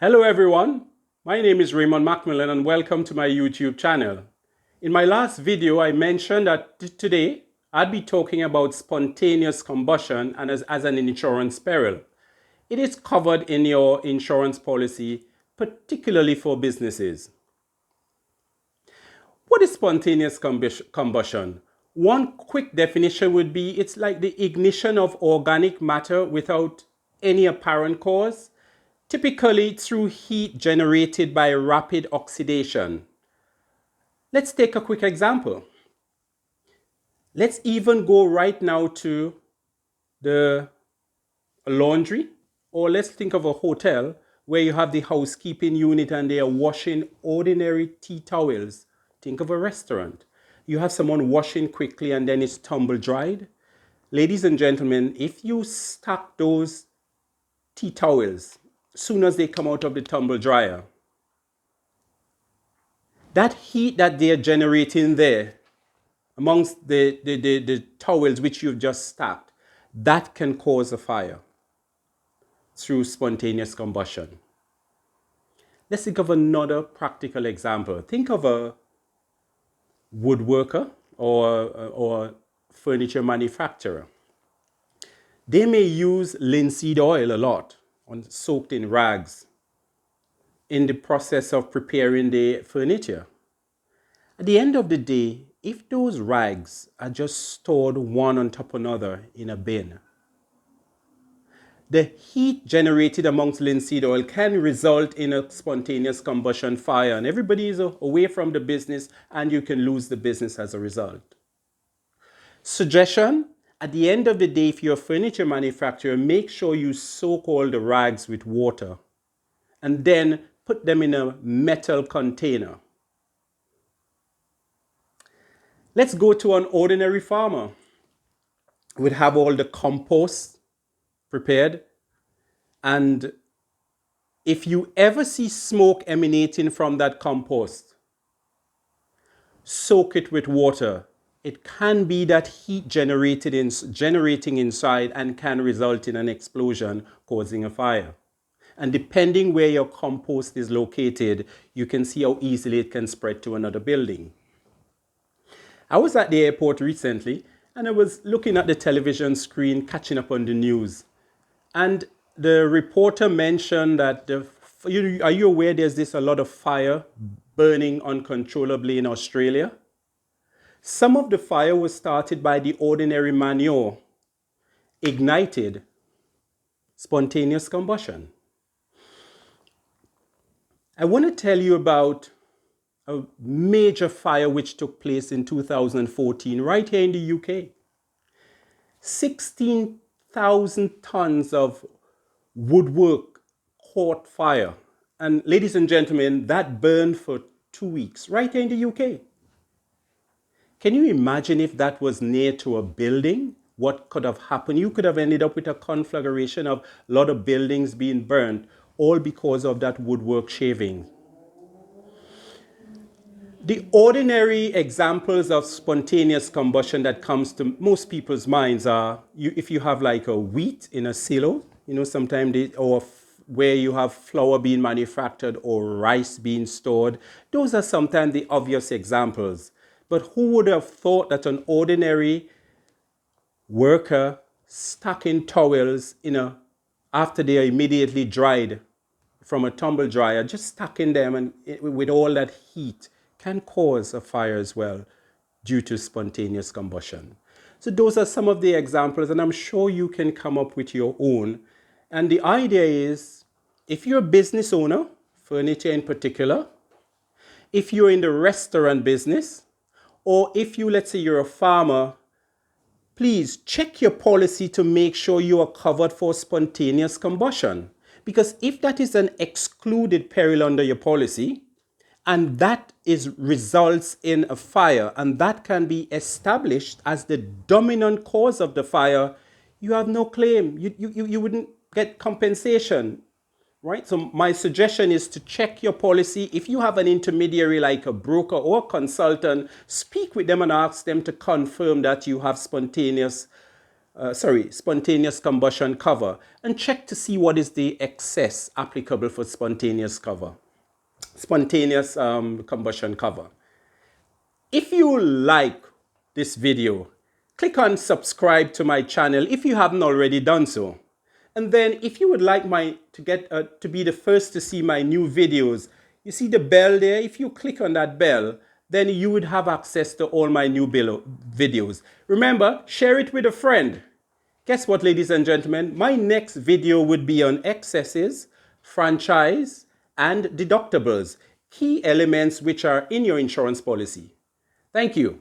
Hello everyone, my name is Raymond Macmillan and welcome to my YouTube channel. In my last video I mentioned that today I'd be talking about spontaneous combustion and as an insurance peril. It is covered in your insurance policy, particularly for businesses. What is spontaneous combustion? One quick definition would be it's like the ignition of organic matter without any apparent cause, typically through heat generated by rapid oxidation. Let's take a quick example. Let's even go right now to the laundry, or let's think of a hotel where you have the housekeeping unit and they are washing ordinary tea towels. Think of a restaurant. You have someone washing quickly and then it's tumble dried. Ladies and gentlemen, if you stack those tea towels soon as they come out of the tumble dryer, that heat that they are generating there amongst the towels which you've just stacked, that can cause a fire through spontaneous combustion. Let's think of another practical example. Think of a woodworker or furniture manufacturer. They may use linseed oil a lot, soaked in rags, in the process of preparing the furniture. At the end of the day, if those rags are just stored one on top of another in a bin, the heat generated amongst linseed oil can result in a spontaneous combustion fire, and everybody is away from the business and you can lose the business as a result. Suggestion: at the end of the day, if you're a furniture manufacturer, make sure you soak all the rags with water and then put them in a metal container. Let's go to an ordinary farmer. We'd have all the compost prepared, and if you ever see smoke emanating from that compost, soak it with water. It can be that heat generating inside and can result in an explosion causing a fire. And depending where your compost is located, you can see how easily it can spread to another building. I was at the airport recently and I was looking at the television screen, catching up on the news. And the reporter mentioned that, are you aware there's a lot of fire burning uncontrollably in Australia? Some of the fire was started by the ordinary manure, ignited, spontaneous combustion. I want to tell you about a major fire which took place in 2014 right here in the UK. 16,000 tons of woodwork caught fire. And ladies and gentlemen, that burned for 2 weeks right here in the UK. Can you imagine if that was near to a building? What could have happened? You could have ended up with a conflagration of a lot of buildings being burned, all because of that woodwork shaving. The ordinary examples of spontaneous combustion that comes to most people's minds are if you have like a wheat in a silo, sometimes or where you have flour being manufactured or rice being stored. Those are sometimes the obvious examples. But who would have thought that an ordinary worker stacking towels after they are immediately dried from a tumble dryer, just stacking them and with all that heat, can cause a fire as well due to spontaneous combustion. So those are some of the examples, and I'm sure you can come up with your own. And the idea is, if you're a business owner, furniture in particular, if you're in the restaurant business, or if let's say you're a farmer, please check your policy to make sure you are covered for spontaneous combustion. Because if that is an excluded peril under your policy, and that results in a fire, and that can be established as the dominant cause of the fire, you have no claim. You wouldn't get compensation, right? So my suggestion is to check your policy. If you have an intermediary like a broker or consultant, speak with them and ask them to confirm that you have spontaneous spontaneous combustion cover, and check to see what is the excess applicable for spontaneous combustion cover. If you like this video, click on subscribe to my channel if you haven't already done so. And then if you would like to be the first to see my new videos, you see the bell there? If you click on that bell, then you would have access to all my new videos. Remember, share it with a friend. Guess what, ladies and gentlemen? My next video would be on excesses, franchise, and deductibles, key elements which are in your insurance policy. Thank you.